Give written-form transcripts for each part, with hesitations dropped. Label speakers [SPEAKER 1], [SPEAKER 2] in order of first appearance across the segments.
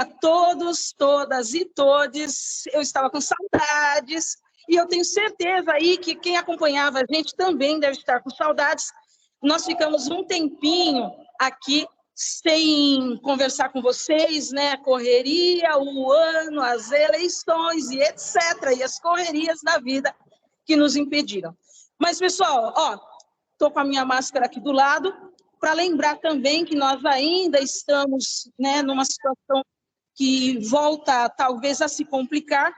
[SPEAKER 1] a todos, todas e todes. Eu estava com saudades e eu tenho certeza aí que quem acompanhava a gente também deve estar com saudades. Nós ficamos um tempinho aqui sem conversar com vocês, né? A correria, o ano, as eleições e etc. E as correrias da vida que nos impediram. Mas, pessoal, estou com a minha máscara aqui do lado, para lembrar também que nós ainda estamos, né, numa situação que volta talvez a se complicar,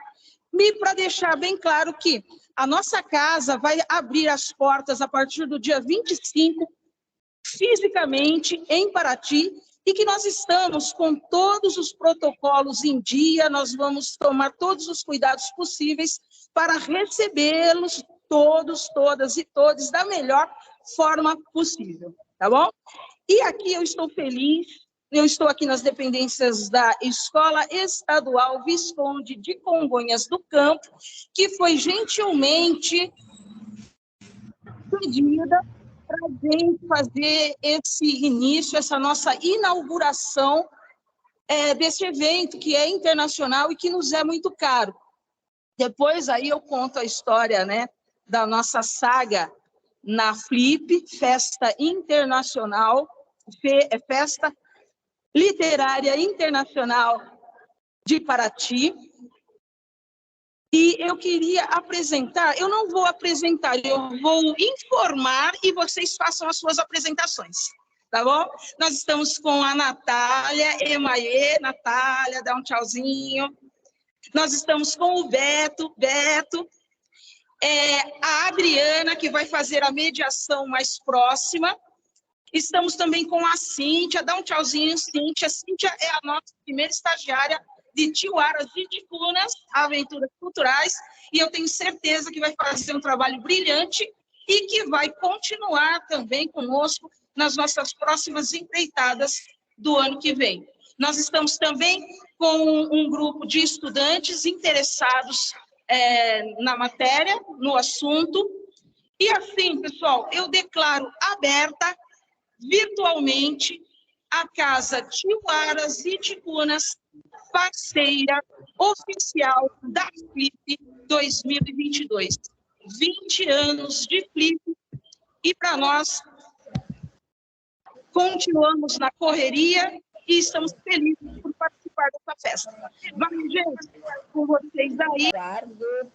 [SPEAKER 1] e para deixar bem claro que a nossa casa vai abrir as portas a partir do dia 25, fisicamente, em Paraty, e que nós estamos com todos os protocolos em dia, nós vamos tomar todos os cuidados possíveis para recebê-los todos, todas e todos da melhor forma possível, tá bom? E aqui eu estou feliz, eu estou aqui nas dependências da Escola Estadual Visconde de Congonhas do Campo, que foi gentilmente pedida para a gente fazer esse início, essa nossa inauguração desse evento que é internacional e que nos é muito caro. Depois aí eu conto a história, né, da nossa saga na Flip, Festa Internacional, Festa Literária Internacional de Paraty. E eu queria apresentar, eu não vou apresentar, eu vou informar e vocês façam as suas apresentações, tá bom? Nós estamos com a Natália Emaê. Natália, dá um tchauzinho. Nós estamos com o Beto, a Adriana, que vai fazer a mediação mais próxima. Estamos também com a Cíntia, dá um tchauzinho, Cíntia. Cíntia é a nossa primeira estagiária de Tiuaras de Ticunas, Aventuras Culturais, e eu tenho certeza que vai fazer um trabalho brilhante e que vai continuar também conosco nas nossas próximas empreitadas do ano que vem. Nós estamos também com um grupo de estudantes interessados na matéria, no assunto. E assim, pessoal, eu declaro aberta virtualmente a Casa Tiuaras e Ticunas, parceira oficial da Flip 2022. 20 anos de Flip, e para nós continuamos na correria e estamos felizes por participar dessa festa. Vamos, gente, com vocês aí.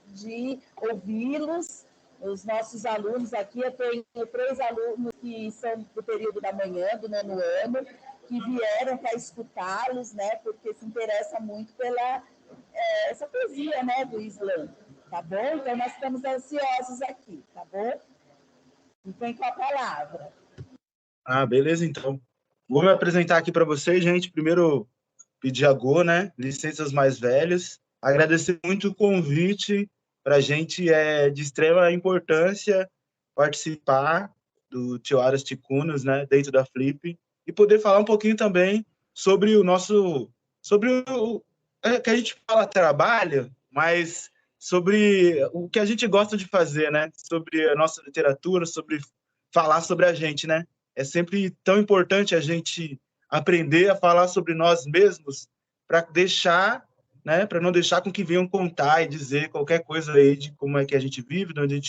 [SPEAKER 2] De ouvi-los, os nossos alunos aqui, eu tenho 3 alunos que são do período da manhã, do 9º ano, que vieram para escutá-los, né, porque se interessa muito pela essa poesia, né, do Islã, tá bom? Então, nós estamos ansiosos aqui, tá bom? Então, com a palavra.
[SPEAKER 3] Beleza, então. Vou me apresentar aqui para vocês, gente. Primeiro, pedir a Go, né, licenças mais velhos. Agradecer muito o convite, para a gente é de extrema importância participar do Tiuaras Ticunas, né, dentro da Flip, e poder falar um pouquinho também sobre o que a gente fala trabalho, mas sobre o que a gente gosta de fazer, né, sobre a nossa literatura, sobre falar sobre a gente, né. É sempre tão importante a gente aprender a falar sobre nós mesmos para não deixar com que venham contar e dizer qualquer coisa aí de como é que a gente vive, de onde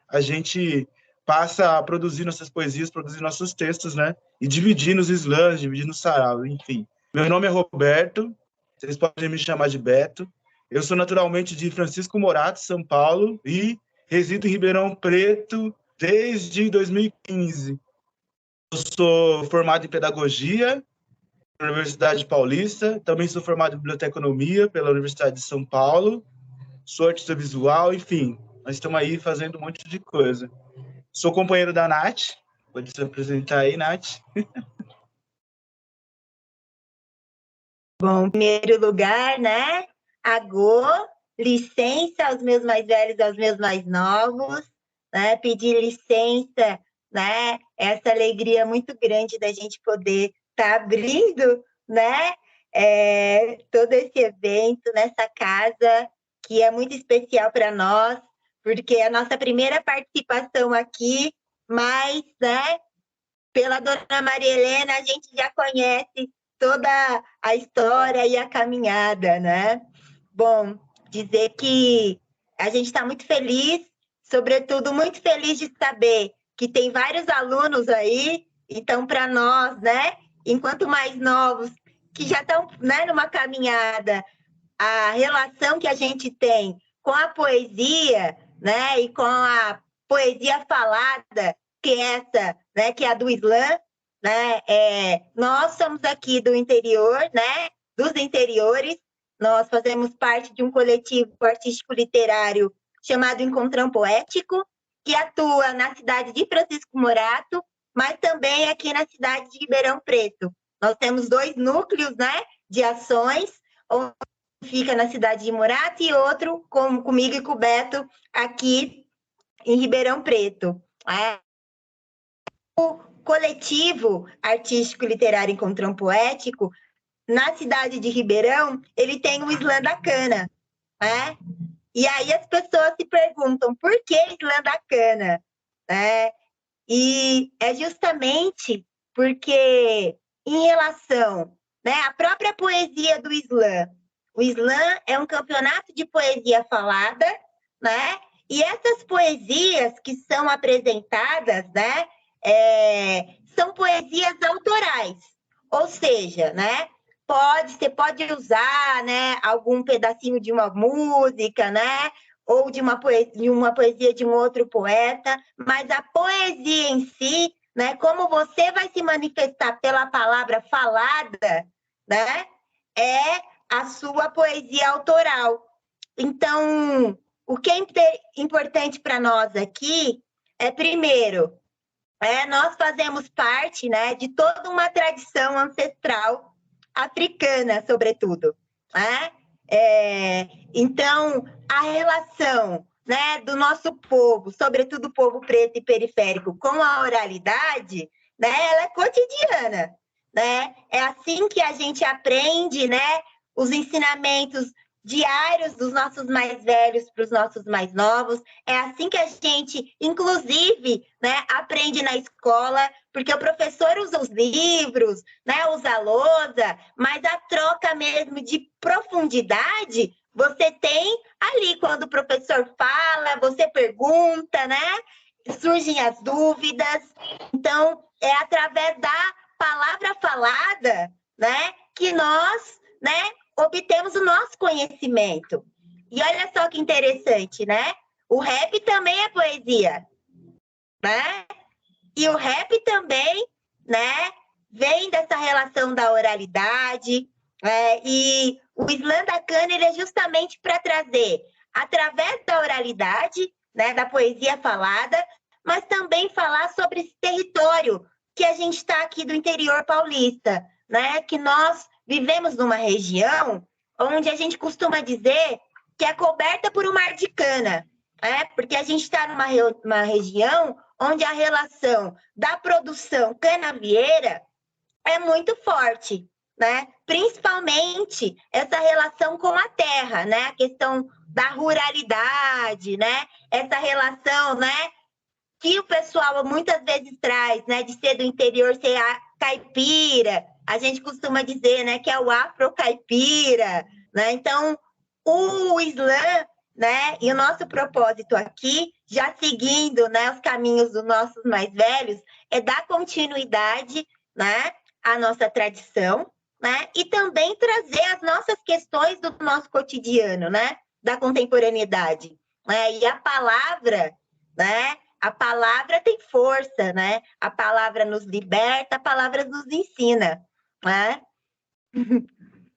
[SPEAKER 3] a gente passa a produzir nossas poesias, produzir nossos textos, né? E dividir nos slams, dividir nos saraus, enfim. Meu nome é Roberto, vocês podem me chamar de Beto. Eu sou naturalmente de Francisco Morato, São Paulo, e resido em Ribeirão Preto desde 2015. Eu sou formado em Pedagogia pela Universidade Paulista, também sou formado em Biblioteconomia pela Universidade de São Paulo, sou artista visual, enfim, nós estamos aí fazendo um monte de coisa. Sou companheiro da Nath, pode se apresentar aí, Nath.
[SPEAKER 4] Bom, em primeiro lugar, né, licença aos meus mais velhos e aos meus mais novos, né, pedir licença, né, essa alegria muito grande da gente poder estar abrindo, né, todo esse evento nessa casa, que é muito especial para nós, porque é a nossa primeira participação aqui, mas, né, pela dona Maria Helena, a gente já conhece toda a história e a caminhada, né? Bom, dizer que a gente está muito feliz, sobretudo muito feliz de saber que tem vários alunos aí, então para nós, né, enquanto mais novos, que já estão, né, numa caminhada, a relação que a gente tem com a poesia, né, e com a poesia falada, que é essa, né, que é a do Islã, né, nós somos aqui do interior, né, dos interiores, nós fazemos parte de um coletivo artístico literário chamado Encontrão Poético, que atua na cidade de Francisco Morato, mas também aqui na cidade de Ribeirão Preto. Nós temos 2 núcleos, né, de ações, um fica na cidade de Morato e outro, comigo e com o Beto, aqui em Ribeirão Preto. O coletivo artístico literário Encontrão Poético, na cidade de Ribeirão, ele tem o Islã da Cana, né? E aí as pessoas se perguntam, por que Islã da Cana? E é justamente porque, em relação, né, à própria poesia do Islã, o Islã é um campeonato de poesia falada, né? E essas poesias que são apresentadas, né, são poesias autorais, ou seja, né, você pode usar, né, algum pedacinho de uma música, né, ou de uma poesia de um outro poeta, mas a poesia em si, né, como você vai se manifestar pela palavra falada, né, é a sua poesia autoral. Então, o que é importante para nós aqui é, primeiro, nós fazemos parte, né, de toda uma tradição ancestral africana, sobretudo, né? Então, a relação, né, do nosso povo, sobretudo o povo preto e periférico, com a oralidade, né, ela é cotidiana, né? É assim que a gente aprende, né, os ensinamentos diários dos nossos mais velhos para os nossos mais novos. É assim que a gente, inclusive, né, aprende na escola, porque o professor usa os livros, né, usa a lousa, mas a troca mesmo de profundidade você tem ali quando o professor fala, você pergunta, né? Surgem as dúvidas. Então, é através da palavra falada, né, que nós, né, obtemos o nosso conhecimento. E olha só que interessante, né? O rap também é poesia, né? E o rap também, né, vem dessa relação da oralidade, e o Islã da Cana, ele é justamente para trazer, através da oralidade, né, da poesia falada, mas também falar sobre esse território que a gente está aqui do interior paulista, né, que nós vivemos numa região onde a gente costuma dizer que é coberta por um mar de cana, porque a gente está numa região onde a relação da produção canavieira é muito forte, né? Principalmente essa relação com a terra, né? A questão da ruralidade, né? Essa relação, né, que o pessoal muitas vezes traz, né, de ser do interior, ser a caipira. A gente costuma dizer, né, que é o afro-caipira, né? Então, o Islã, né, e o nosso propósito aqui, já seguindo, né, os caminhos dos nossos mais velhos, é dar continuidade, né, à nossa tradição, né, e também trazer as nossas questões do nosso cotidiano, né, da contemporaneidade, né? E a palavra, né, a palavra tem força, né? A palavra nos liberta, a palavra nos ensina, né?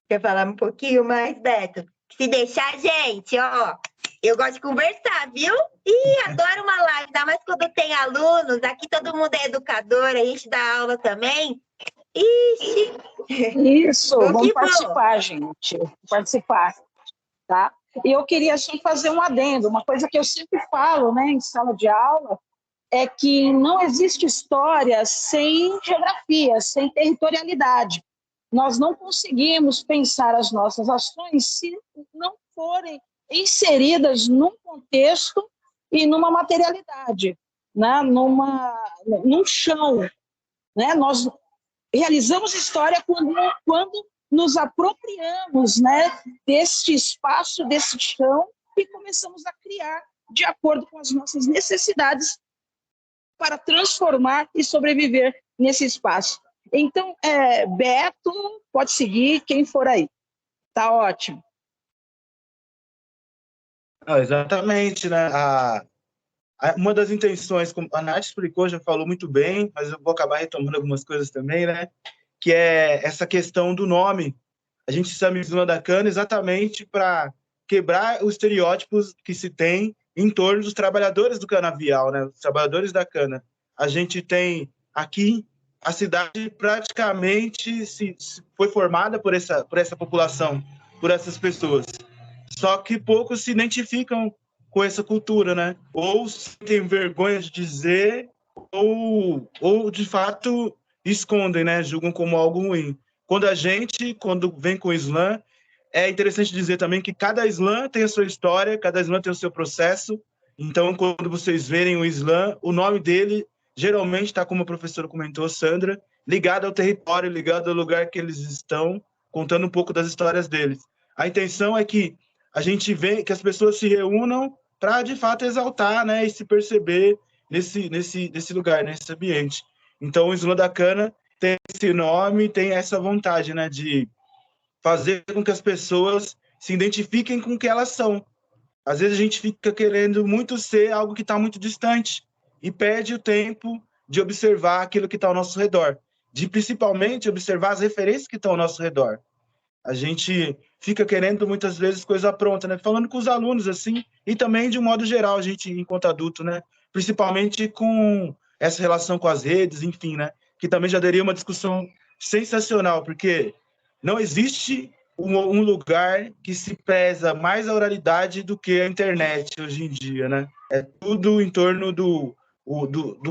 [SPEAKER 4] Quer falar um pouquinho mais, Beto? Se deixar, gente, ó, eu gosto de conversar, viu? E adoro uma live, ainda mais quando tem alunos, aqui todo mundo é educador, a gente dá aula também. Ixi!
[SPEAKER 1] Isso, vamos participar, gente, participar, tá? E eu queria só fazer um adendo, uma coisa que eu sempre falo, né, em sala de aula, é que não existe história sem geografia, sem territorialidade. Nós não conseguimos pensar as nossas ações se não forem inseridas num contexto e numa materialidade, né? Num chão. Né? Nós realizamos história quando nos apropriamos, né, deste espaço, desse chão, e começamos a criar de acordo com as nossas necessidades para transformar e sobreviver nesse espaço. Então, Beto, pode seguir, quem for aí. Tá ótimo.
[SPEAKER 3] Exatamente, né? Uma das intenções, como a Nath explicou, já falou muito bem, mas eu vou acabar retomando algumas coisas também, né? Que é essa questão do nome. A gente chama Islã da Cana exatamente para quebrar os estereótipos que se tem em torno dos trabalhadores do canavial, né? Os trabalhadores da cana. A gente tem aqui a cidade praticamente foi formada por essa população, por essas pessoas. Só que poucos se identificam com essa cultura, né? Ou têm vergonha de dizer, ou de fato escondem, né? Julgam como algo ruim. Quando vem com o Islã, é interessante dizer também que cada Islã tem a sua história, cada Islã tem o seu processo. Então, quando vocês verem o Islã, o nome dele geralmente está, como a professora comentou, Sandra, ligado ao território, ligado ao lugar que eles estão, contando um pouco das histórias deles. A intenção é que a gente vê que as pessoas se reúnam para, de fato, exaltar, né, e se perceber nesse lugar, nesse ambiente. Então, o Islã da Cana tem esse nome, tem essa vontade, né, de fazer com que as pessoas se identifiquem com o que elas são. Às vezes a gente fica querendo muito ser algo que está muito distante e perde o tempo de observar aquilo que está ao nosso redor, de principalmente observar as referências que estão ao nosso redor. A gente fica querendo muitas vezes coisa pronta, né? Falando com os alunos assim, e também de um modo geral a gente enquanto adulto, né? Principalmente com essa relação com as redes, enfim, né? Que também já daria uma discussão sensacional, porque não existe um lugar que se preza mais a oralidade do que a internet hoje em dia, né? É tudo em torno do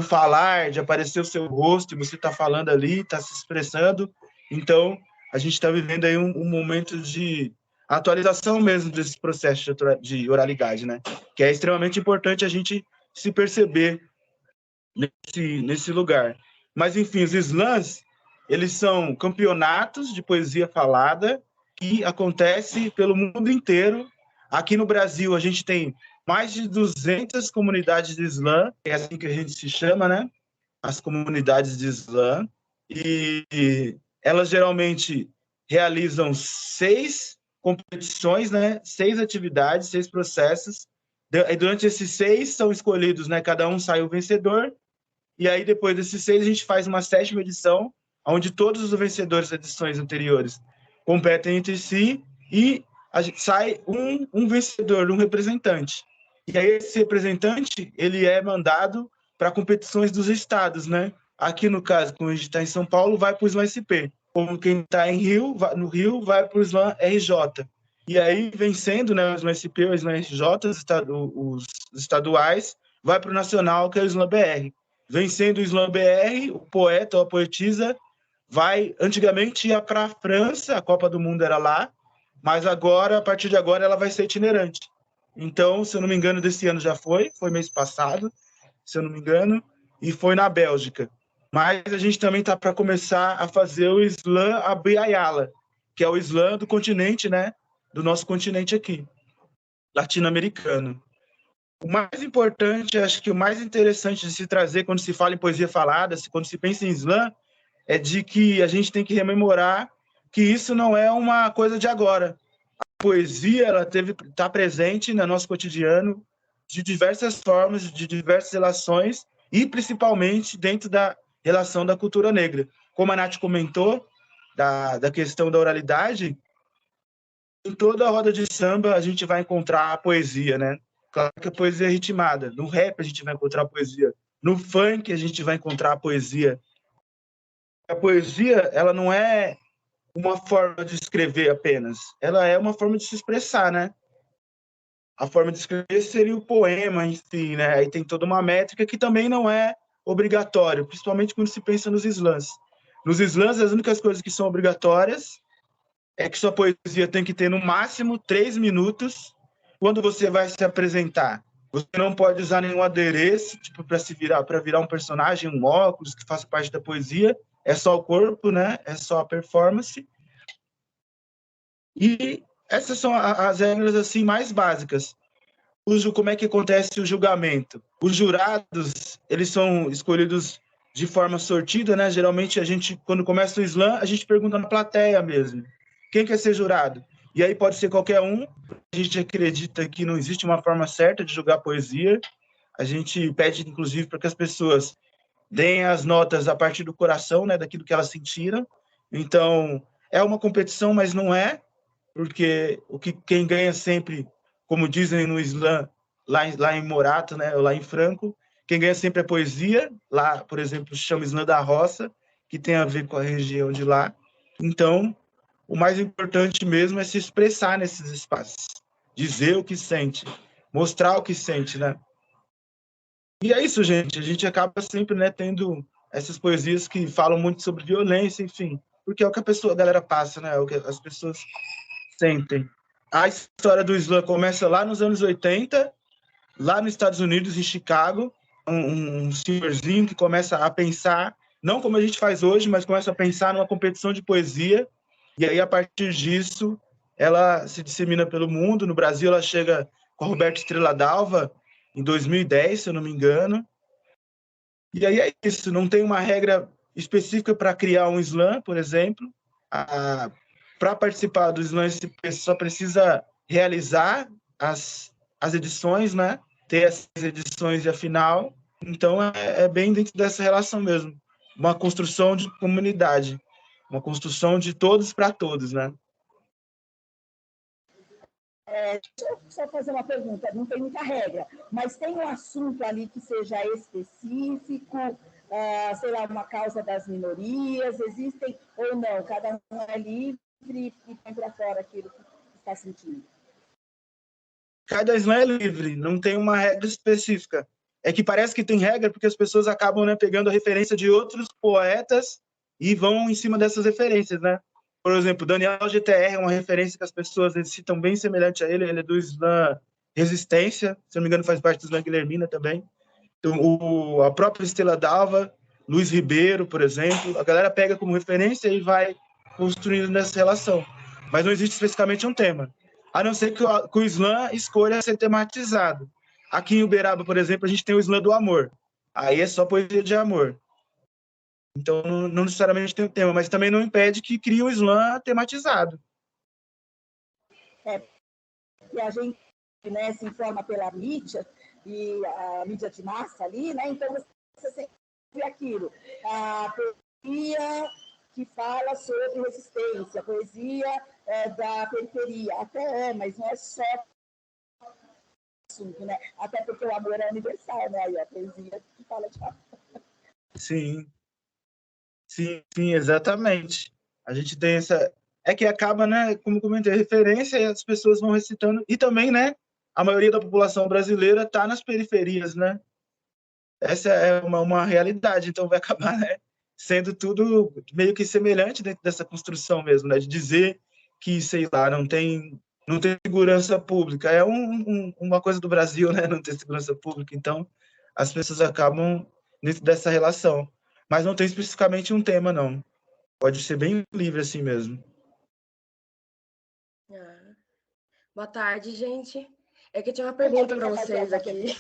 [SPEAKER 3] falar, de aparecer o seu rosto, e você está falando ali, está se expressando. Então, a gente está vivendo aí um momento de atualização mesmo desse processo de oralidade, né? Que é extremamente importante a gente se perceber nesse lugar. Mas, enfim, os slams, eles são campeonatos de poesia falada que acontece pelo mundo inteiro. Aqui no Brasil, a gente tem mais de 200 comunidades de slam, é assim que a gente se chama, né? As comunidades de slam. E elas geralmente realizam 6 competições, né? 6 atividades, 6 processos. E durante esses 6 são escolhidos, né? Cada um sai o vencedor. E aí, depois desses 6, a gente faz uma 7ª edição, onde todos os vencedores das edições anteriores competem entre si e sai um vencedor, um representante. E aí, esse representante, ele é mandado para competições dos estados, né? Aqui, no caso, como a gente está em São Paulo, vai para o Slam SP. Como quem está no Rio, vai para o Slam RJ. E aí, vencendo, né, o Slam SP, o Slam RJ, os estaduais, vai para o nacional, que é o Slam BR. Vencendo o Slam BR, o poeta ou a poetisa antigamente ia para a França, a Copa do Mundo era lá, mas agora, a partir de agora, ela vai ser itinerante. Então, se eu não me engano, desse ano já foi mês passado, se eu não me engano, e foi na Bélgica. Mas a gente também está para começar a fazer o Slam Abiyala, que é o Slam do continente, né? Do nosso continente aqui, latino-americano. O mais importante, acho que o mais interessante de se trazer quando se fala em poesia falada, quando se pensa em slam, é de que a gente tem que rememorar que isso não é uma coisa de agora. A poesia, ela está presente no nosso cotidiano de diversas formas, de diversas relações, e principalmente dentro da relação da cultura negra. Como a Nath comentou, da questão da oralidade, em toda a roda de samba a gente vai encontrar a poesia, né? Claro que a poesia é ritmada. No rap a gente vai encontrar a poesia. No funk a gente vai encontrar a poesia. A poesia, ela não é uma forma de escrever apenas. Ela é uma forma de se expressar, né? A forma de escrever seria o poema, enfim, né? Aí tem toda uma métrica que também não é obrigatório, principalmente quando se pensa nos slams. Nos slams, as únicas coisas que são obrigatórias é que sua poesia tem que ter no máximo 3 minutos. Quando você vai se apresentar, você não pode usar nenhum adereço, tipo, para virar um personagem, um óculos que faça parte da poesia. é só o corpo, né? É só a performance. E essas são as regras assim mais básicas. Como é que acontece o julgamento? Os jurados, eles são escolhidos de forma sortida, né? Geralmente a gente, quando começa o slam, a gente pergunta na plateia mesmo, quem quer ser jurado? E aí pode ser qualquer um. A gente acredita que não existe uma forma certa de julgar poesia. A gente pede, inclusive, para que as pessoas deem as notas a partir do coração, né? Daquilo que elas sentiram. Então, é uma competição, mas não é, porque quem ganha sempre, como dizem no slam, lá em Morato, né, ou lá em Franco, quem ganha sempre é poesia. Lá, por exemplo, chama slam da roça, que tem a ver com a região de lá. Então, o mais importante mesmo é se expressar nesses espaços, dizer o que sente, mostrar o que sente, né? E é isso, gente. A gente acaba sempre, né, tendo essas poesias que falam muito sobre violência, enfim, porque é o que a galera passa, né? É o que as pessoas sentem. A história do slam começa lá nos anos 80, lá nos Estados Unidos, em Chicago, um senhorzinho que começa a pensar, não como a gente faz hoje, mas começa a pensar numa competição de poesia, e aí, a partir disso, ela se dissemina pelo mundo. No Brasil, ela chega com a Roberta Estrela d'Alva, em 2010, se eu não me engano. E aí é isso, não tem uma regra específica para criar um slam, por exemplo. Para participar do slam, você só precisa realizar as edições, né? Ter essas edições e a final. Então, é bem dentro dessa relação mesmo. Uma construção de comunidade. Uma construção de todos para todos, né?
[SPEAKER 2] Deixa eu só fazer uma pergunta, não tem muita regra, mas tem um assunto ali que seja específico, sei lá, uma causa das minorias, existem ou não? Cada um é livre e põe para fora aquilo que está sentindo.
[SPEAKER 3] Cada slam é livre, não tem uma regra específica. É que parece que tem regra porque as pessoas acabam, né, pegando a referência de outros poetas e vão em cima dessas referências, né? Por exemplo, Daniel GTR é uma referência que as pessoas citam bem semelhante a ele é do slam Resistência, se não me engano faz parte do slam Guilhermina também. Então, a própria Estrela d'Alva, Luiz Ribeiro, por exemplo, a galera pega como referência e vai construindo nessa relação. Mas não existe especificamente um tema. A não ser que o slam escolha ser tematizado. Aqui em Uberaba, por exemplo, a gente tem o slam do amor. Aí é só poesia de amor. Então, não necessariamente tem um tema, mas também não impede que crie um slam tematizado.
[SPEAKER 2] E a gente, né, se informa pela mídia, e a mídia de massa ali, né? Então, você sempre vê aquilo. A poesia que fala sobre resistência, poesia da periferia. Até mas não é só assunto, né? Até porque o amor é universal, né? E a poesia que fala de amor.
[SPEAKER 3] Sim, sim, exatamente. A gente tem essa. É que acaba, né, como comentei, referência e as pessoas vão recitando. E também, né, a maioria da população brasileira está nas periferias, né? Essa é uma realidade, então vai acabar, né, sendo tudo meio que semelhante dentro dessa construção mesmo, né, de dizer que, sei lá, não tem segurança pública. É uma coisa do Brasil, né, não ter segurança pública, então as pessoas acabam dentro dessa relação. Mas não tem especificamente um tema, não. Pode ser bem livre assim mesmo.
[SPEAKER 5] Boa tarde, gente. É que eu tinha uma pergunta para vocês aqui.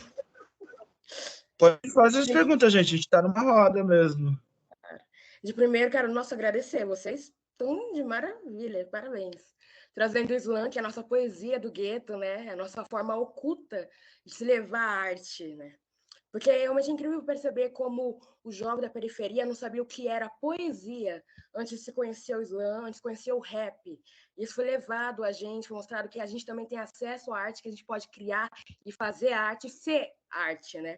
[SPEAKER 3] Pode fazer as perguntas, gente. A gente está numa roda mesmo.
[SPEAKER 5] De primeiro, quero, nossa, agradecer. Vocês estão de maravilha, parabéns. Trazendo o slam, que é a nossa poesia do gueto, né? A nossa forma oculta de se levar à arte, né? Porque é realmente incrível perceber como o jovem da periferia não sabia o que era poesia antes de se conhecer o slam, antes de conhecer o rap. Isso foi levado a gente, foi mostrado que a gente também tem acesso à arte, que a gente pode criar e fazer arte, ser arte, né?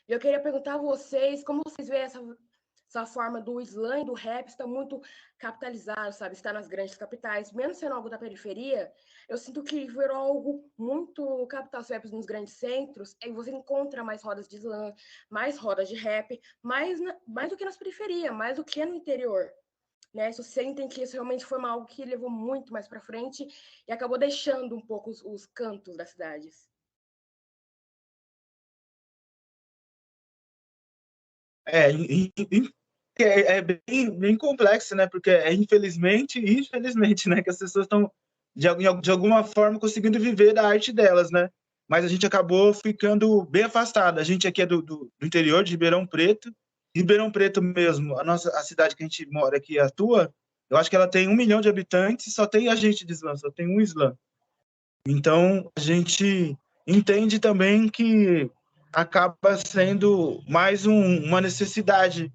[SPEAKER 5] E eu queria perguntar a vocês, como vocês veem essa forma do slam e do rap está muito capitalizado, sabe? Está nas grandes capitais, mesmo sendo algo da periferia, eu sinto que virou algo muito capital. Você vai nos grandes centros, aí você encontra mais rodas de slam, mais rodas de rap, mais do que nas periferias, mais do que no interior. Né? Vocês sentem que isso realmente foi algo que levou muito mais para frente e acabou deixando um pouco os cantos das cidades.
[SPEAKER 3] é bem complexo, né? Porque é infelizmente e infelizmente, né? Que as pessoas estão, de alguma forma, conseguindo viver da arte delas, né? Mas a gente acabou ficando bem afastado. A gente aqui é do interior de Ribeirão Preto. Ribeirão Preto mesmo, a cidade que a gente mora aqui atua, eu acho que ela tem 1 milhão de habitantes e só tem agente de slam, só tem um slam. Então, a gente entende também que acaba sendo mais uma necessidade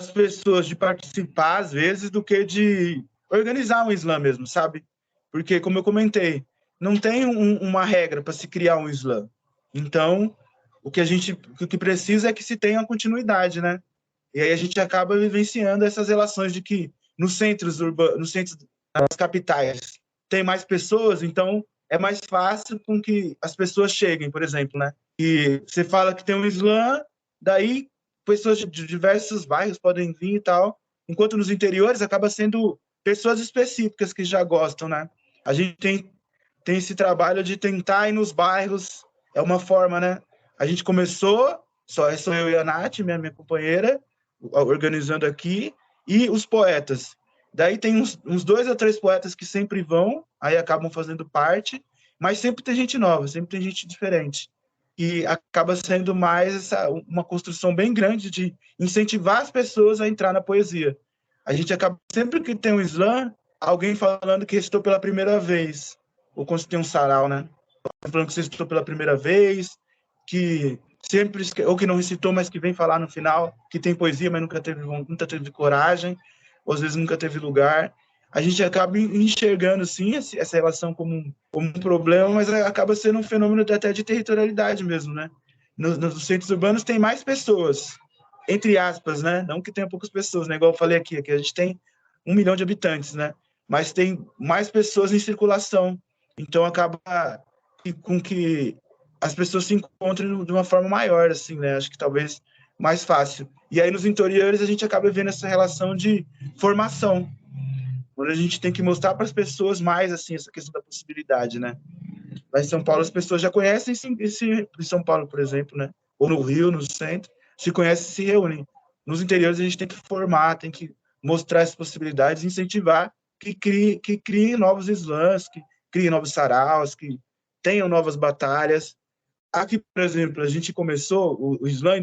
[SPEAKER 3] das pessoas de participar, às vezes, do que de organizar um slam mesmo, sabe? Porque, como eu comentei, não tem uma regra para se criar um slam. Então, o que precisa é que se tenha uma continuidade, né? E aí a gente acaba vivenciando essas relações de que nos centros urbanos, nos centros das capitais, tem mais pessoas, então é mais fácil com que as pessoas cheguem, por exemplo, né? E você fala que tem um slam, daí pessoas de diversos bairros podem vir e tal, enquanto nos interiores acaba sendo pessoas específicas que já gostam, né? A gente tem esse trabalho de tentar ir nos bairros, é uma forma, né? A gente começou, sou eu e a Nath, minha companheira, organizando aqui, e os poetas. Daí tem uns 2 ou 3 poetas que sempre vão, aí acabam fazendo parte, mas sempre tem gente nova, sempre tem gente diferente. E acaba sendo mais uma construção bem grande de incentivar as pessoas a entrar na poesia. A gente acaba, sempre que tem um slam, alguém falando que recitou pela primeira vez, ou quando tem um sarau, né? Falando que recitou pela primeira vez, que sempre, ou que não recitou, mas que vem falar no final, que tem poesia, mas nunca teve coragem, ou às vezes nunca teve lugar. A gente acaba enxergando, sim, essa relação como um problema, mas acaba sendo um fenômeno até de territorialidade mesmo, né? Nos centros urbanos tem mais pessoas, entre aspas, né? Não que tenha poucas pessoas, né? Igual eu falei aqui a gente tem 1 milhão de habitantes, né? Mas tem mais pessoas em circulação. Então acaba com que as pessoas se encontrem de uma forma maior, assim, né? Acho que talvez mais fácil. E aí nos interiores a gente acaba vendo essa relação de formação, onde a gente tem que mostrar para as pessoas mais, assim, essa questão da possibilidade, né? Lá em São Paulo as pessoas já conhecem, em São Paulo, por exemplo, né? Ou no Rio, no centro, se conhecem e se reúnem. Nos interiores a gente tem que formar, tem que mostrar essas possibilidades, incentivar que criem novos slams, que criem novos saraus, que tenham novas batalhas. Aqui, por exemplo, a gente começou o slam em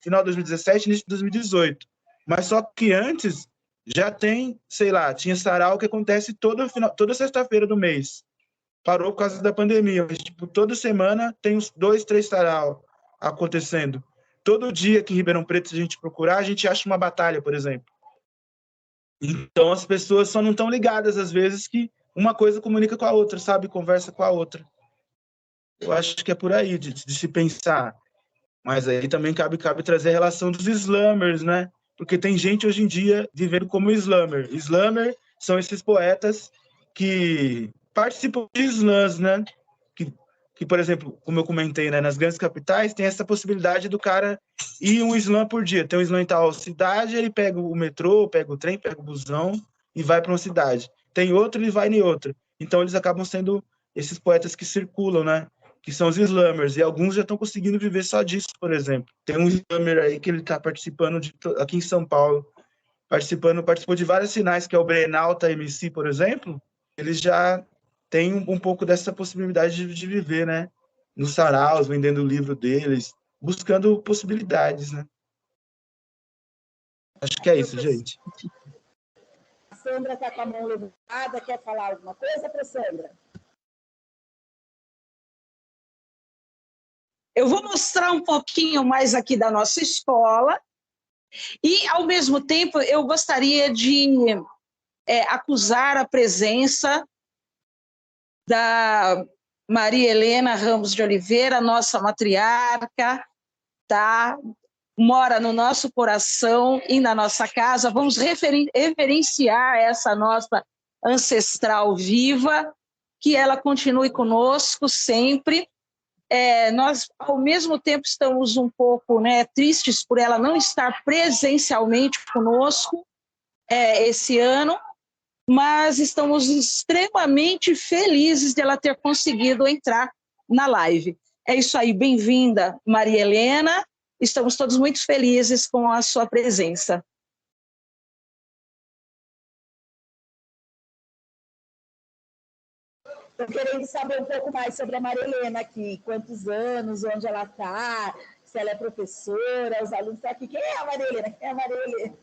[SPEAKER 3] final de 2017, início de 2018. Mas só que antes já tem, sei lá, tinha sarau que acontece toda sexta-feira do mês. Parou por causa da pandemia, mas tipo, toda semana tem uns 2, 3 sarau acontecendo. Todo dia que em Ribeirão Preto, se a gente procurar, a gente acha uma batalha, por exemplo. Então as pessoas só não estão ligadas, às vezes, que uma coisa comunica com a outra, sabe? Conversa com a outra. Eu acho que é por aí de se pensar. Mas aí também cabe trazer a relação dos slammers, né? Porque tem gente hoje em dia vivendo como slammer. Slammer são esses poetas que participam de slams, né? Que, por exemplo, como eu comentei, né, nas grandes capitais, tem essa possibilidade do cara ir um slam por dia. Tem um slam em tal cidade, ele pega o metrô, pega o trem, pega o busão e vai para uma cidade. Tem outro, ele vai em outra. Então, eles acabam sendo esses poetas que circulam, né? Que são os slammers, e alguns já estão conseguindo viver só disso, por exemplo. Tem um slammer aí que ele está participando aqui em São Paulo, participou de vários sinais, que é o Brenalta MC, por exemplo. Ele já tem um pouco dessa possibilidade de viver, né? Nos saraus, vendendo o livro deles, buscando possibilidades, né? Acho que é isso, gente.
[SPEAKER 2] A Sandra está com a mão levantada, quer falar alguma coisa para Sandra?
[SPEAKER 1] Eu vou mostrar um pouquinho mais aqui da nossa escola e, ao mesmo tempo, eu gostaria de acusar a presença da Maria Helena Ramos de Oliveira, nossa matriarca, tá? Mora no nosso coração e na nossa casa. Vamos reverenciar essa nossa ancestral viva, que ela continue conosco sempre. Nós, ao mesmo tempo, estamos um pouco, né, tristes por ela não estar presencialmente conosco esse ano, mas estamos extremamente felizes de ela ter conseguido entrar na live. É isso aí, bem-vinda, Maria Helena. estamos todos muito felizes com a sua presença.
[SPEAKER 2] Estou querendo saber um pouco mais sobre a Maria Helena aqui, quantos anos, onde ela está, se ela é professora, os alunos estão aqui. Quem é a Maria Helena? Quem é a Maria Helena?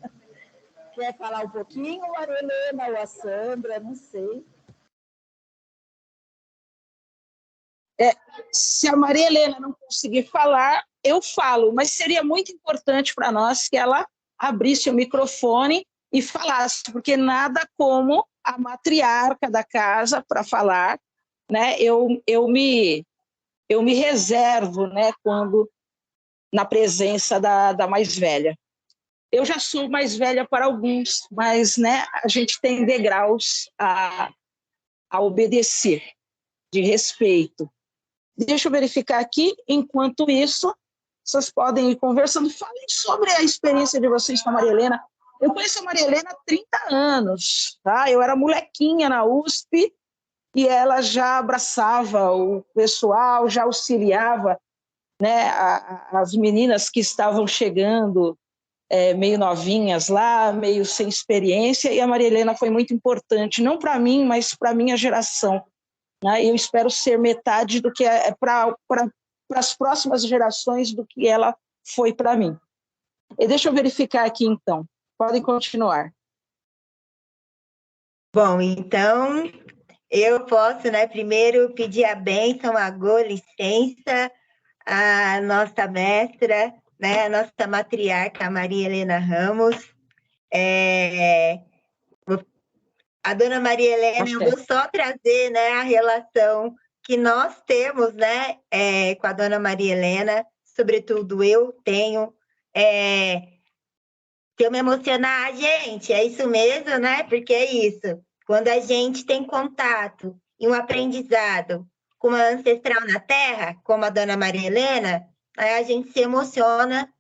[SPEAKER 2] Quer falar um pouquinho, Maria Helena, ou a Sandra? Não sei.
[SPEAKER 1] Se a Maria Helena não conseguir falar, eu falo, mas seria muito importante para nós que ela abrisse o microfone e falasse, porque nada como a matriarca da casa para falar, né? Eu me reservo, né, quando na presença da mais velha. Eu já sou mais velha para alguns, mas, né, a gente tem degraus a obedecer, de respeito. Deixa eu verificar aqui, enquanto isso, vocês podem ir conversando. Falem sobre a experiência de vocês com a Maria Helena. Eu conheço a Maria Helena há 30 anos, tá? Eu era molequinha na USP e ela já abraçava o pessoal, já auxiliava, né, as meninas que estavam chegando meio novinhas lá, meio sem experiência, e a Maria Helena foi muito importante, não para mim, mas para a minha geração. Né? Eu espero ser metade do que é para as próximas gerações do que ela foi para mim. E deixa eu verificar aqui, então. Podem continuar.
[SPEAKER 4] Bom, então, eu posso, né, primeiro pedir a bênção, a licença, à nossa mestra, né, a nossa matriarca, Maria Helena Ramos. A dona Maria Helena, eu vou só trazer, né, a relação que nós temos, né, com a dona Maria Helena, sobretudo eu tenho. Se eu me emocionar, gente, é isso mesmo, né? Porque é isso. Quando a gente tem contato e um aprendizado com uma ancestral na Terra, como a dona Maria Helena, aí a gente se emociona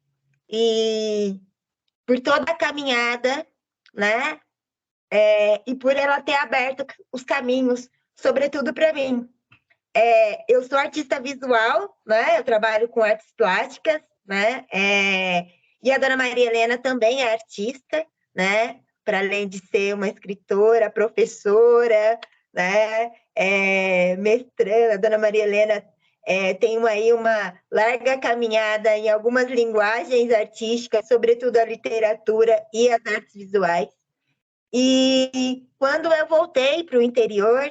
[SPEAKER 4] e por toda a caminhada, né? E por ela ter aberto os caminhos, sobretudo para mim. Eu sou artista visual, né? Eu trabalho com artes plásticas, né? E a dona Maria Helena também é artista, né? Para além de ser uma escritora, professora, né? Mestranda, a dona Maria Helena tem aí uma larga caminhada em algumas linguagens artísticas, sobretudo a literatura e as artes visuais. E quando eu voltei para o interior,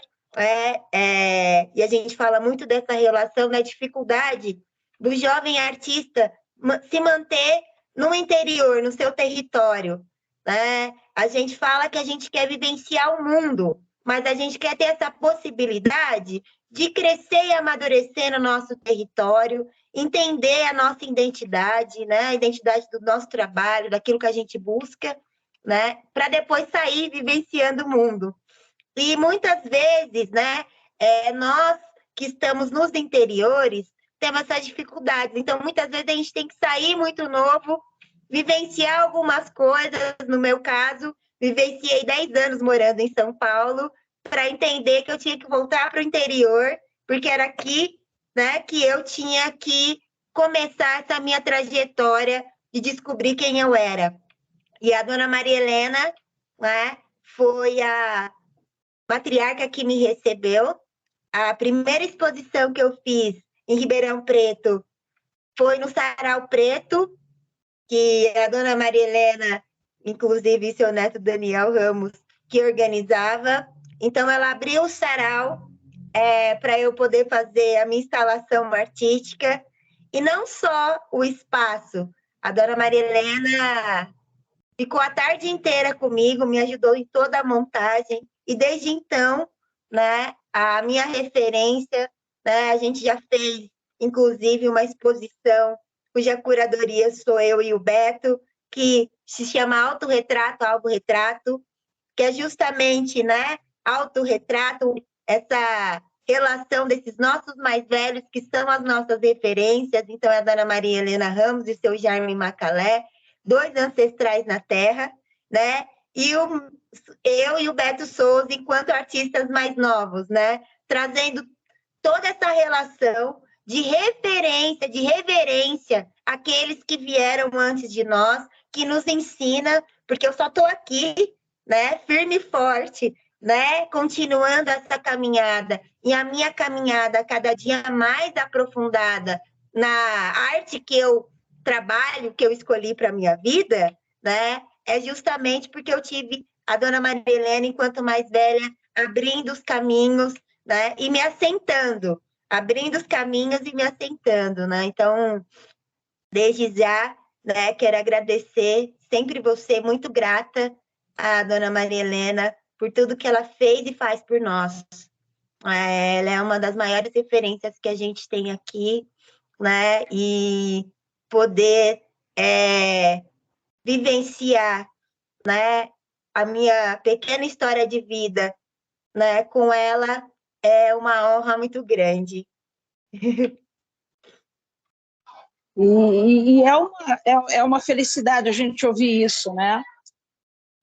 [SPEAKER 4] e a gente fala muito dessa relação, da dificuldade do jovem artista se manter no interior, no seu território, né? A gente fala que a gente quer vivenciar o mundo, mas a gente quer ter essa possibilidade de crescer e amadurecer no nosso território, entender a nossa identidade, né? A identidade do nosso trabalho, daquilo que a gente busca, né? Para depois sair vivenciando o mundo. E muitas vezes, né, nós que estamos nos interiores temos essas dificuldades. Então, muitas vezes a gente tem que sair muito novo, vivenciar algumas coisas. No meu caso, vivenciei 10 anos morando em São Paulo para entender que eu tinha que voltar para o interior, porque era aqui, né, que eu tinha que começar essa minha trajetória de descobrir quem eu era. E a dona Maria Helena, né, foi a matriarca que me recebeu. A primeira exposição que eu fiz em Ribeirão Preto foi no Sarau Preto, que a dona Maria Helena, inclusive seu neto Daniel Ramos, que organizava. Então, ela abriu o sarau para eu poder fazer a minha instalação artística. E não só o espaço. A dona Maria Helena ficou a tarde inteira comigo, me ajudou em toda a montagem. E desde então, né, a minha referência, né, a gente já fez, inclusive, uma exposição cuja curadoria sou eu e o Beto, que se chama Autorretrato, Alvo-Retrato, que é justamente, né, autorretrato, essa relação desses nossos mais velhos, que são as nossas referências. Então, é a dona Maria Helena Ramos e seu Jaime Macalé, 2 ancestrais na Terra, né? E eu e o Beto Souza, enquanto artistas mais novos, né? Trazendo toda essa relação de referência, de reverência àqueles que vieram antes de nós, que nos ensina, porque eu só estou aqui, né, firme e forte, né, continuando essa caminhada, e a minha caminhada cada dia mais aprofundada na arte que eu trabalho, que eu escolhi para a minha vida, né, é justamente porque eu tive a dona Maria Helena, enquanto mais velha, abrindo os caminhos, né, e me assentando, abrindo os caminhos e me assentando, né, então, desde já, né, quero agradecer, sempre vou ser muito grata à dona Maria Helena por tudo que ela fez e faz por nós. Ela é uma das maiores referências que a gente tem aqui, né, e poder vivenciar, né, a minha pequena história de vida, né, com ela é uma honra muito grande.
[SPEAKER 1] E é uma felicidade a gente ouvir isso, né?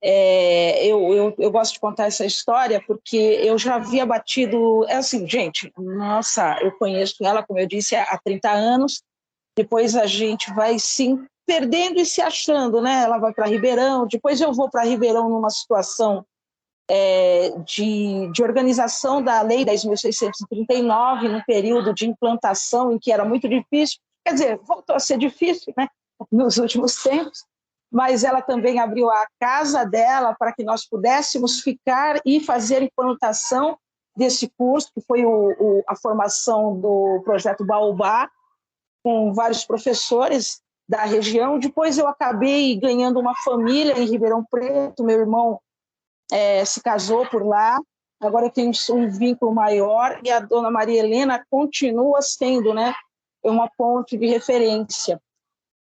[SPEAKER 1] Eu gosto de contar essa história porque eu já havia batido... É assim, gente, nossa, eu conheço ela, como eu disse, há 30 anos, depois a gente vai se perdendo e se achando, né? Ela vai para Ribeirão, depois eu vou para Ribeirão numa situação de organização da Lei 10.639, num período de implantação em que era muito difícil, quer dizer, voltou a ser difícil, né, nos últimos tempos, mas ela também abriu a casa dela para que nós pudéssemos ficar e fazer implantação desse curso, que foi a formação do projeto Baobá, com vários professores da região. Depois eu acabei ganhando uma família em Ribeirão Preto, meu irmão se casou por lá, agora eu tenho um vínculo maior, e a dona Maria Helena continua sendo, né, uma ponte de referência.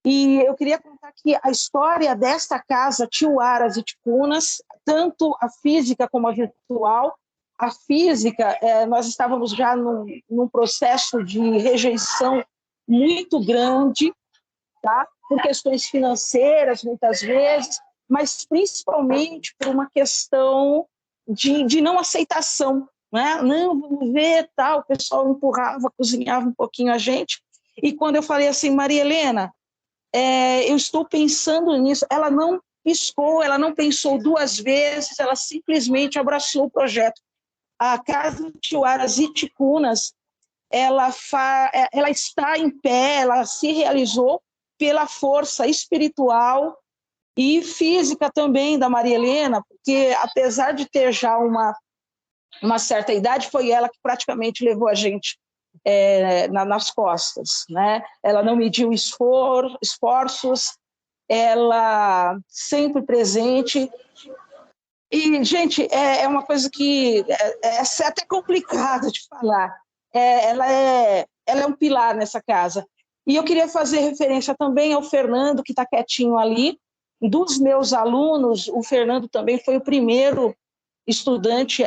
[SPEAKER 1] E eu queria contar que a história desta casa, Tiuaras e Ticunas, tanto a física como a virtual, a física, nós estávamos já num processo de rejeição muito grande, tá? Por questões financeiras, muitas vezes, mas principalmente por uma questão de não aceitação, né? Não, vamos ver, tal, o pessoal empurrava, cozinhava um pouquinho a gente, e quando eu falei assim, Maria Helena, eu estou pensando nisso, ela não piscou, ela não pensou duas vezes, ela simplesmente abraçou o projeto. A Casa de Tiuaras e Ticunas, ela está em pé, ela se realizou pela força espiritual e física também da Maria Helena, porque apesar de ter já uma certa idade, foi ela que praticamente levou a gente nas costas, né? Ela não mediu esforços, ela sempre presente. E, gente, é uma coisa que é até complicado de falar. Ela é um pilar nessa casa. E eu queria fazer referência também ao Fernando, que está quietinho ali. Dos meus alunos, o Fernando também foi o primeiro estudante,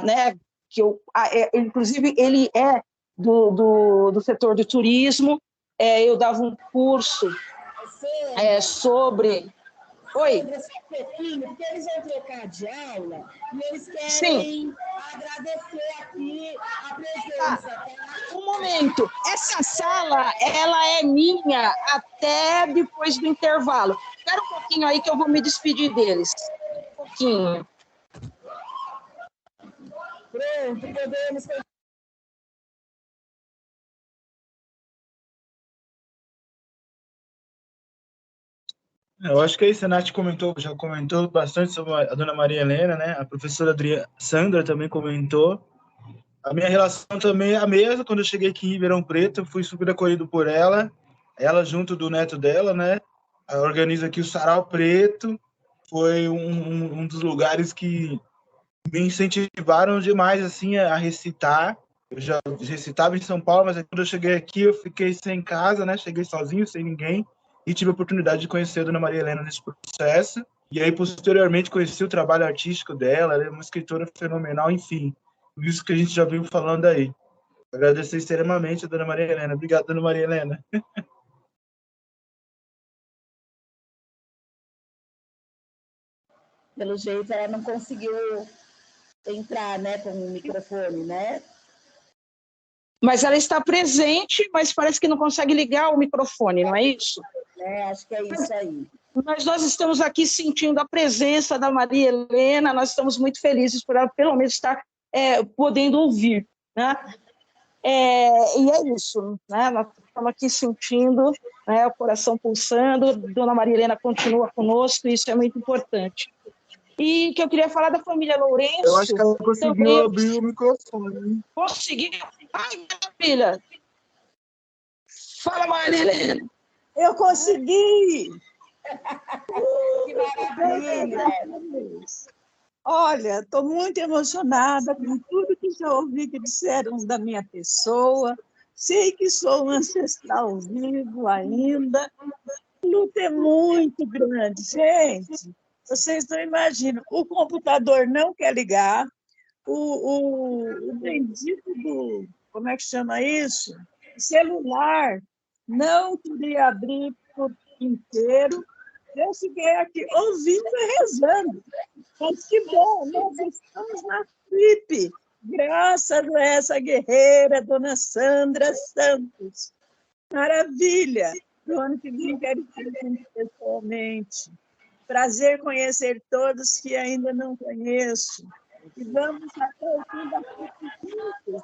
[SPEAKER 1] né, inclusive ele é do setor de turismo. Eu dava um curso sobre... Oi.
[SPEAKER 2] Porque eles vão trocar de aula e eles querem
[SPEAKER 1] Sim.
[SPEAKER 2] agradecer aqui a presença. Tá?
[SPEAKER 1] Um momento, essa sala, ela é minha até depois do intervalo. Espera um pouquinho aí que eu vou me despedir deles. Um pouquinho.
[SPEAKER 2] Pronto, podemos...
[SPEAKER 3] Eu acho que é isso, a Nath já comentou bastante sobre a dona Maria Helena, né? A professora Sandra também comentou. A minha relação também é a mesma. Quando eu cheguei aqui em Ribeirão Preto, eu fui super acolhido por ela junto do neto dela, né? Ela organiza aqui o Sarau Preto, foi um dos lugares que me incentivaram demais, assim, a recitar. Eu já recitava em São Paulo, mas quando eu cheguei aqui, eu fiquei sem casa, né? Cheguei sozinho, sem ninguém, e tive a oportunidade de conhecer a dona Maria Helena nesse processo. E aí, posteriormente, conheci o trabalho artístico dela. Ela é uma escritora fenomenal, enfim. Isso que a gente já viu falando aí. Agradecer extremamente a dona Maria Helena. Obrigado, dona Maria Helena.
[SPEAKER 2] Pelo jeito, ela não conseguiu entrar, né, com o microfone, né?
[SPEAKER 1] Mas ela está presente, mas parece que não consegue ligar o microfone, não é isso?
[SPEAKER 2] Acho que é isso aí.
[SPEAKER 1] Mas nós estamos aqui sentindo a presença da Maria Helena, nós estamos muito felizes por ela, pelo menos, estar podendo ouvir, né? E é isso, né? Nós estamos aqui sentindo, né, o coração pulsando, Dona Maria Helena continua conosco, isso é muito importante. E que eu queria falar da família Lourenço.
[SPEAKER 3] Eu acho que ela conseguiu
[SPEAKER 1] também...
[SPEAKER 3] abrir o microfone.
[SPEAKER 1] Conseguiu? Ai, filha! Fala, Maria Helena!
[SPEAKER 6] Eu consegui!
[SPEAKER 2] Que maravilha!
[SPEAKER 6] Olha, estou muito emocionada com tudo que já ouvi que disseram da minha pessoa. Sei que sou um ancestral vivo ainda. A luta é muito grande, gente. Vocês não imaginam. O computador não quer ligar. O bendito do... Como é que chama isso? O celular não queria abrir por inteiro. Eu fiquei aqui ouvindo e rezando. Mas que bom, nós estamos na FLIP, graças a essa guerreira, dona Sandra Santos. Maravilha! No ano que vem quero ir pessoalmente. Prazer conhecer todos que ainda não conheço. E vamos até o fim da FLIP.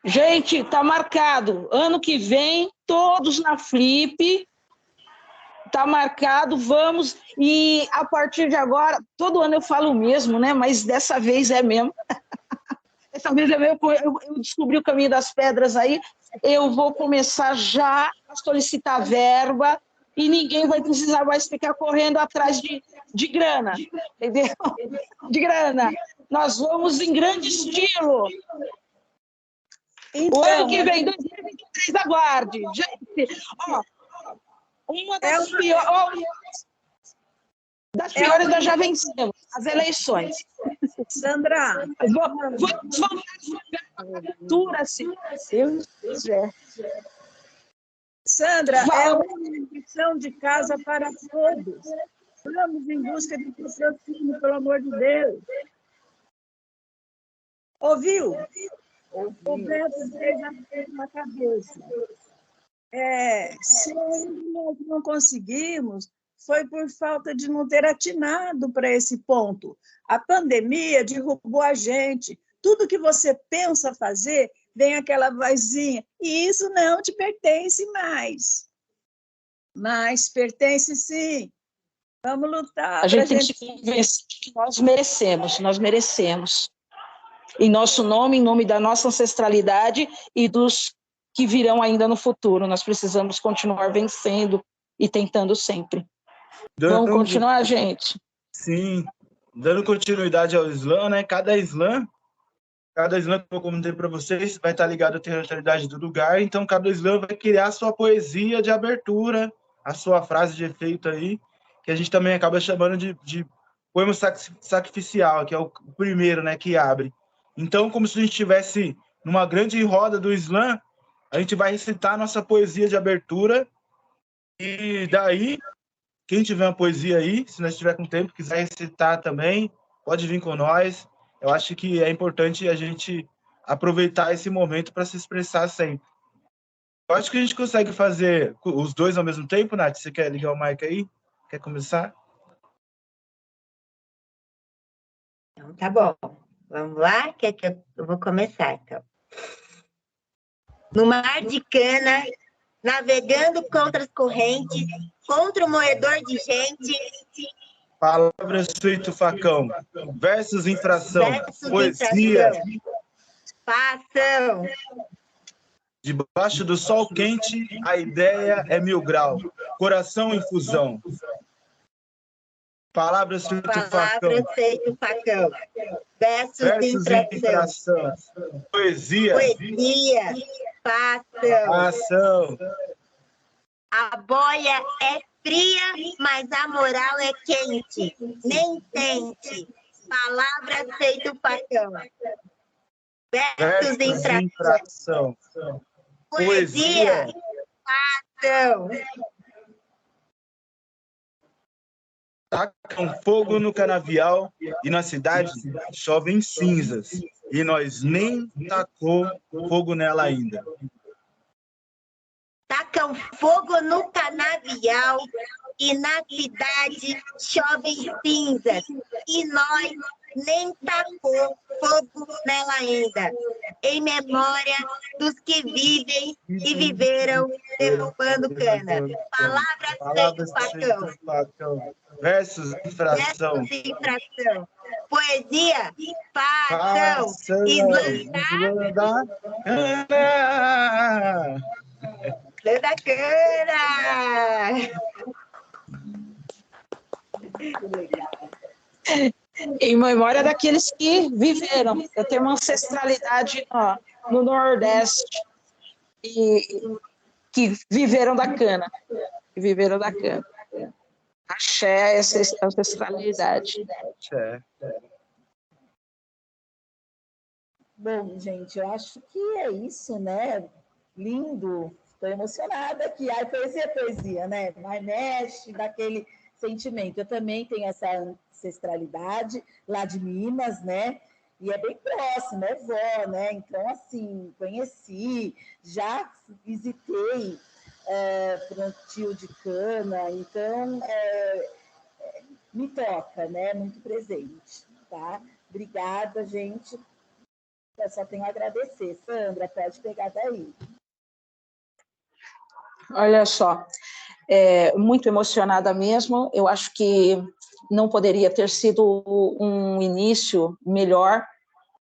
[SPEAKER 1] Gente, está marcado. Ano que vem, todos na FLIP. Está marcado, vamos. E a partir de agora, todo ano eu falo o mesmo, né? Mas dessa vez é mesmo. Dessa vez é mesmo. Eu descobri o caminho das pedras aí. Eu vou começar já a solicitar verba e ninguém vai precisar mais ficar correndo atrás de grana. Entendeu? De grana. Nós vamos em grande estilo.
[SPEAKER 6] Então,
[SPEAKER 1] o ano que vem, 2023, aguarde. Gente, ó, uma das piores nós já vencemos, as eleições.
[SPEAKER 6] Sandra,
[SPEAKER 1] Vamos jogar a cultura, se Deus quiser.
[SPEAKER 6] Sandra, é uma lição de casa para todos. Vamos em busca de patrocínio, pelo amor de Deus. Ouviu? O Beto fez na cabeça. Se nós não conseguimos, foi por falta de não ter atinado para esse ponto. A pandemia derrubou a gente. Tudo que você pensa fazer, vem aquela vozinha, e isso não te pertence mais. Mas pertence sim. Vamos lutar.
[SPEAKER 1] A gente tem que se convencer que nós merecemos. Em nosso nome, em nome da nossa ancestralidade e dos que virão ainda no futuro. Nós precisamos continuar vencendo e tentando sempre. Vamos continuar, gente?
[SPEAKER 3] Sim, dando continuidade ao slam, né? Cada slam que eu comentei para vocês vai estar ligado à territorialidade do lugar, então cada slam vai criar a sua poesia de abertura, a sua frase de efeito aí, que a gente também acaba chamando de poema sacrificial, que é o primeiro, né, que abre. Então, como se a gente estivesse numa grande roda do slam, a gente vai recitar a nossa poesia de abertura, e daí, quem tiver uma poesia aí, se nós estiver com tempo, quiser recitar também, pode vir com nós. Eu acho que é importante a gente aproveitar esse momento para se expressar sempre. Eu acho que a gente consegue fazer os dois ao mesmo tempo, Nath. Você quer ligar o mic aí? Quer começar?
[SPEAKER 4] Então, tá bom. Vamos lá? Quer que eu vou começar, então. No mar de cana, navegando contra as correntes, contra o moedor de gente.
[SPEAKER 3] Palavras feito facão, versos infração, poesia.
[SPEAKER 4] Façam.
[SPEAKER 3] Debaixo do sol quente, a ideia é 1000 graus. Coração em fusão. Palavras feito facão.
[SPEAKER 4] Versos de infração.
[SPEAKER 3] Poesia.
[SPEAKER 4] Façam. A boia é fria, mas a moral é quente. Nem tente. Palavras feito facão. Versos de infração. Poesia. Façam.
[SPEAKER 3] Tacam fogo no canavial e na cidade chovem cinzas, e nós nem tacou fogo nela ainda.
[SPEAKER 4] Tacam fogo no canavial e na cidade chovem cinzas, e nós nem tacou fogo nela ainda, em memória dos que vivem e viveram derrubando cana. Palavras feito facão.
[SPEAKER 3] Versos de fração.
[SPEAKER 4] Poesia, facão. Islã da cana.
[SPEAKER 1] Em memória daqueles que viveram. Eu tenho uma ancestralidade no Nordeste e que viveram da cana. Axé, essa ancestralidade.
[SPEAKER 3] Axé.
[SPEAKER 2] Bom, gente, eu acho que é isso, né? Lindo. Estou emocionada aqui. Ai, poesia, né? Mas mexe daquele sentimento. Eu também tenho essa ancestralidade lá de Minas, né? E é bem próximo, é vó, né? Então, assim, conheci, já visitei plantio de cana, então me toca, né? Muito presente, tá? Obrigada, gente. Eu só tenho a agradecer. Sandra, pode pegar daí.
[SPEAKER 1] Olha só, muito emocionada mesmo. Eu acho que não poderia ter sido um início melhor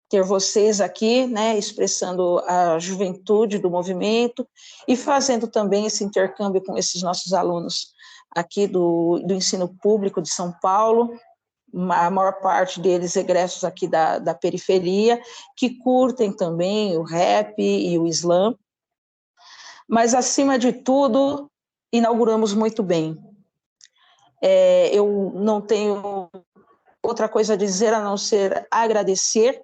[SPEAKER 1] ter vocês aqui, né, expressando a juventude do movimento e fazendo também esse intercâmbio com esses nossos alunos aqui do ensino público de São Paulo, a maior parte deles egressos aqui da periferia, que curtem também o rap e o slam. Mas, acima de tudo, inauguramos muito bem. Eu não tenho outra coisa a dizer a não ser agradecer,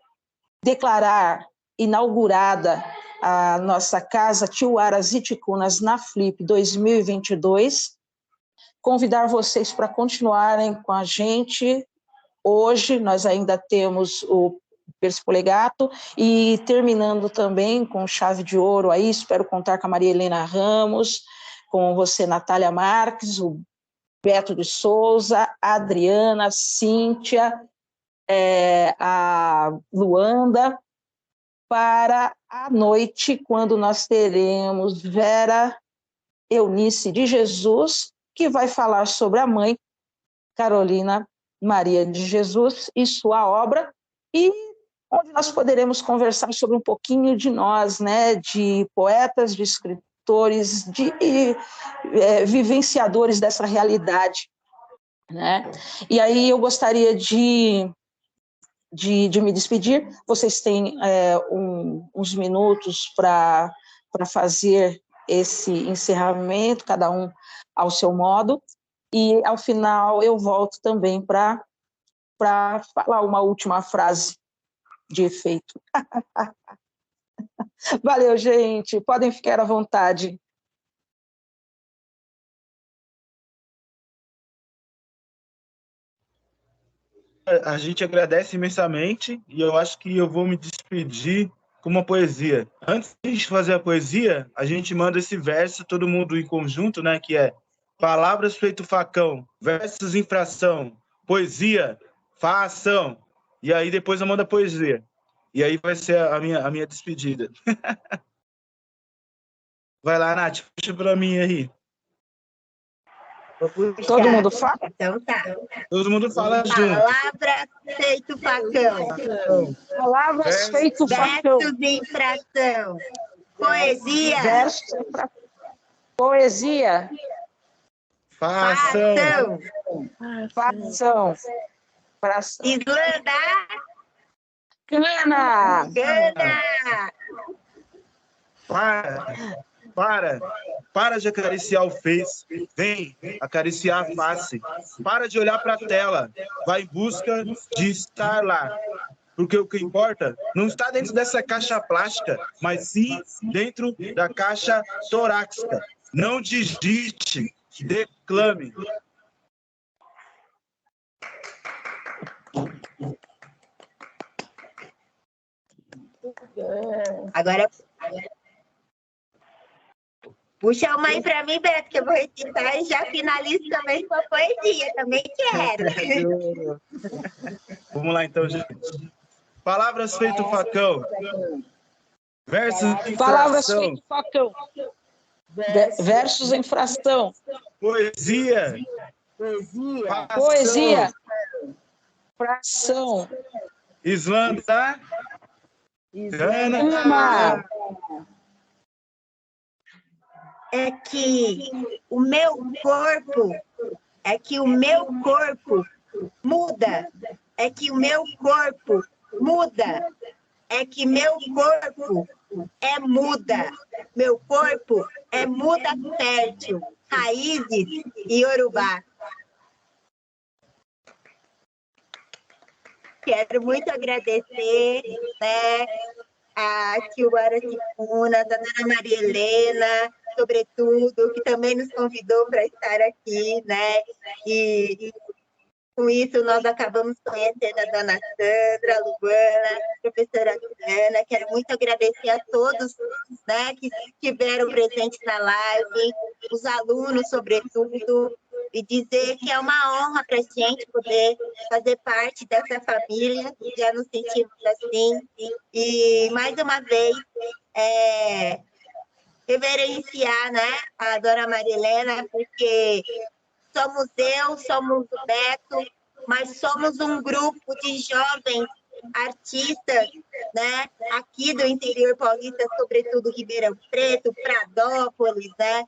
[SPEAKER 1] declarar inaugurada a nossa Casa Tiuaras e Ticunas na Flip 2022, convidar vocês para continuarem com a gente. Hoje nós ainda temos o Perspolegato e terminando também com chave de ouro aí, espero contar com a Maria Helena Ramos, com você, Natália Marques, o Beto de Souza, a Adriana, a Cíntia, a Luanda, para a noite, quando nós teremos Vera Eunice de Jesus, que vai falar sobre a mãe, Carolina Maria de Jesus, e sua obra, e onde nós poderemos conversar sobre um pouquinho de nós, né, de poetas, de escritores, de vivenciadores dessa realidade, né? E aí eu gostaria de me despedir. Vocês têm uns minutos para fazer esse encerramento, cada um ao seu modo, e ao final eu volto também para falar uma última frase de efeito. Valeu, gente, podem ficar à vontade.
[SPEAKER 3] A gente agradece imensamente e eu acho que eu vou me despedir com uma poesia. Antes de a gente fazer a poesia, a gente manda esse verso, todo mundo em conjunto, né? Que é palavras feito facão, versos em fração, poesia, fação. E aí depois eu mando a poesia. E aí vai ser a minha despedida. Vai lá, Nath, puxa para mim aí.
[SPEAKER 1] Todo mundo fala?
[SPEAKER 4] Então tá.
[SPEAKER 3] Todo mundo fala junto.
[SPEAKER 4] Palavras feito facão.
[SPEAKER 1] Palavras feito facão.
[SPEAKER 4] Versos em fração. Poesia.
[SPEAKER 1] Versos em fração. Poesia.
[SPEAKER 3] Fação.
[SPEAKER 1] Fração.
[SPEAKER 4] Islã da
[SPEAKER 1] cana.
[SPEAKER 3] Para de acariciar o Face, vem acariciar a face. Para de olhar para a tela, vai em busca de estar lá. Porque o que importa não está dentro dessa caixa plástica, mas sim dentro da caixa torácica. Não digite, declame.
[SPEAKER 4] Agora, puxa uma aí para mim, Beto, que eu vou recitar e já finalizo também com a poesia. Também quero.
[SPEAKER 3] Vamos lá, então, gente. Palavras feito facão. Versos em
[SPEAKER 1] Palavras
[SPEAKER 3] fração.
[SPEAKER 1] feito facão. Versos em fração.
[SPEAKER 3] Poesia.
[SPEAKER 1] Poesia. Fração.
[SPEAKER 3] Islanda.
[SPEAKER 1] Uma.
[SPEAKER 4] É que o meu corpo muda. É que o meu corpo muda. É que meu corpo é muda. Meu corpo é muda fértil. Raízes e Yorubá. Quero muito agradecer, né, a Silvana Cifuna, a dona Maria Helena, sobretudo, que também nos convidou para estar aqui, né? E com isso nós acabamos conhecendo a dona Sandra, a Luana, a professora Luana. Quero muito agradecer a todos, né, que estiveram presentes na live, os alunos, sobretudo, e dizer que é uma honra para a gente poder fazer parte dessa família, já nos sentimos assim. E, mais uma vez, reverenciar, né, a dona Maria Helena, porque somos eu, somos o Beto, mas somos um grupo de jovens artistas, né, aqui do interior paulista, sobretudo Ribeirão Preto, Pradópolis, né,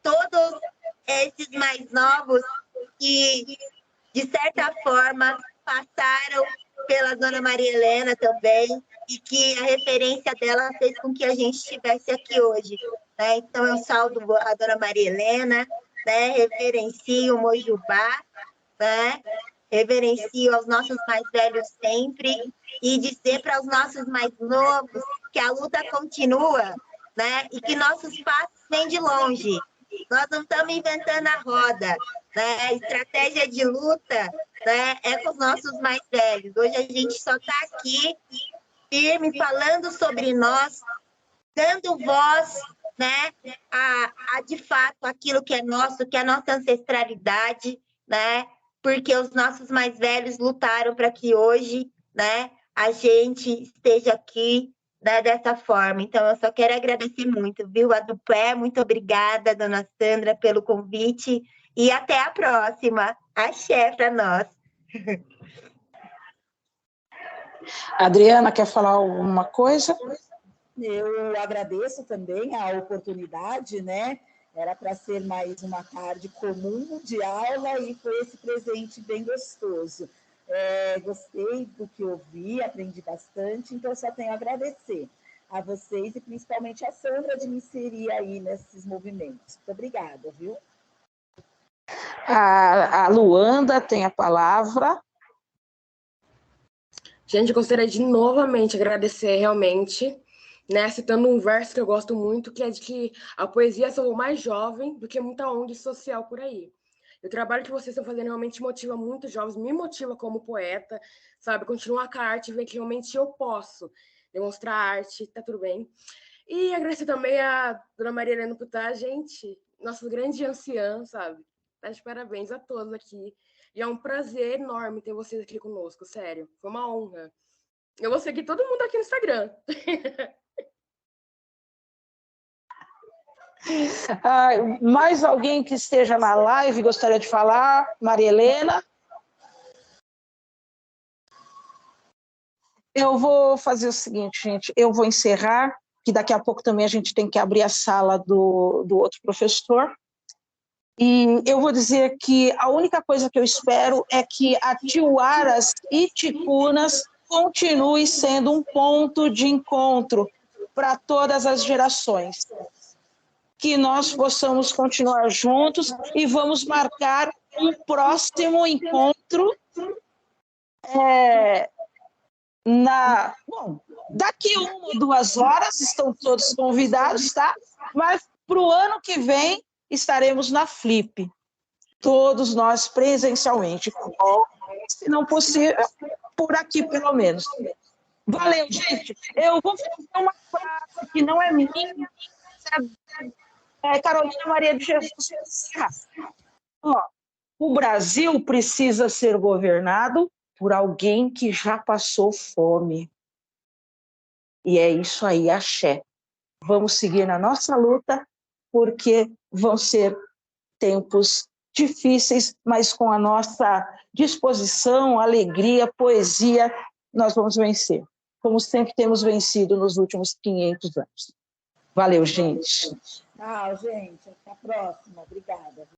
[SPEAKER 4] todos esses mais novos que, de certa forma, passaram pela dona Maria Helena também, e que a referência dela fez com que a gente estivesse aqui hoje, né? Então, eu saldo a dona Maria Helena, né? Reverencio o Mojubá, né? Reverencio aos nossos mais velhos sempre, e dizer para os nossos mais novos que a luta continua, né? E que nossos passos vêm de longe. Nós não estamos inventando a roda, né? A estratégia de luta, né, é com os nossos mais velhos. Hoje a gente só está aqui, firme, falando sobre nós, dando voz, né, a de fato aquilo que é nosso, que é a nossa ancestralidade, né? Porque os nossos mais velhos lutaram para que hoje, né, a gente esteja aqui, né, dessa forma. Então, eu só quero agradecer muito, viu, a Dupé, muito obrigada, dona Sandra, pelo convite, e até a próxima. Axé para nós.
[SPEAKER 1] Adriana, quer falar alguma coisa?
[SPEAKER 2] Eu agradeço também a oportunidade, né? Era para ser mais uma tarde comum de aula e foi esse presente bem gostoso. Gostei do que ouvi, aprendi bastante, então só tenho a agradecer a vocês e principalmente a Sandra de me inserir aí nesses movimentos. Muito obrigada, viu?
[SPEAKER 1] A Luanda tem a palavra.
[SPEAKER 5] Gente, gostaria de novamente agradecer realmente, né, citando um verso que eu gosto muito, que é de que a poesia é só mais jovem do que muita ONG social por aí. O trabalho que vocês estão fazendo realmente motiva muitos jovens, me motiva como poeta, sabe? Continuar com a arte, ver que realmente eu posso demonstrar arte, tá tudo bem. E agradecer também a dona Maria Helena por estar, gente, nossa grande anciã, sabe? Tá de parabéns a todos aqui. E é um prazer enorme ter vocês aqui conosco, sério. Foi uma honra. Eu vou seguir todo mundo aqui no Instagram.
[SPEAKER 1] Mais alguém que esteja na live gostaria de falar? Maria Helena? Eu vou fazer o seguinte, gente. Eu vou encerrar, que daqui a pouco também a gente tem que abrir a sala do outro professor. E eu vou dizer que a única coisa que eu espero é que a Tiuaras e Ticunas continue sendo um ponto de encontro para todas as gerações. Que nós possamos continuar juntos e vamos marcar um próximo encontro bom, daqui 1 ou 2 horas, estão todos convidados, tá? Mas para o ano que vem estaremos na Flip, todos nós presencialmente, ou, se não possível, por aqui pelo menos. Valeu, gente. Eu vou fazer uma frase que não é minha, é Carolina Maria de Jesus. Ó, o Brasil precisa ser governado por alguém que já passou fome. E é isso aí, axé. Vamos seguir na nossa luta, porque vão ser tempos difíceis, mas com a nossa disposição, alegria, poesia, nós vamos vencer. Como sempre temos vencido nos últimos 500 anos. Valeu, gente.
[SPEAKER 2] Tchau, gente. Até a próxima. Obrigada.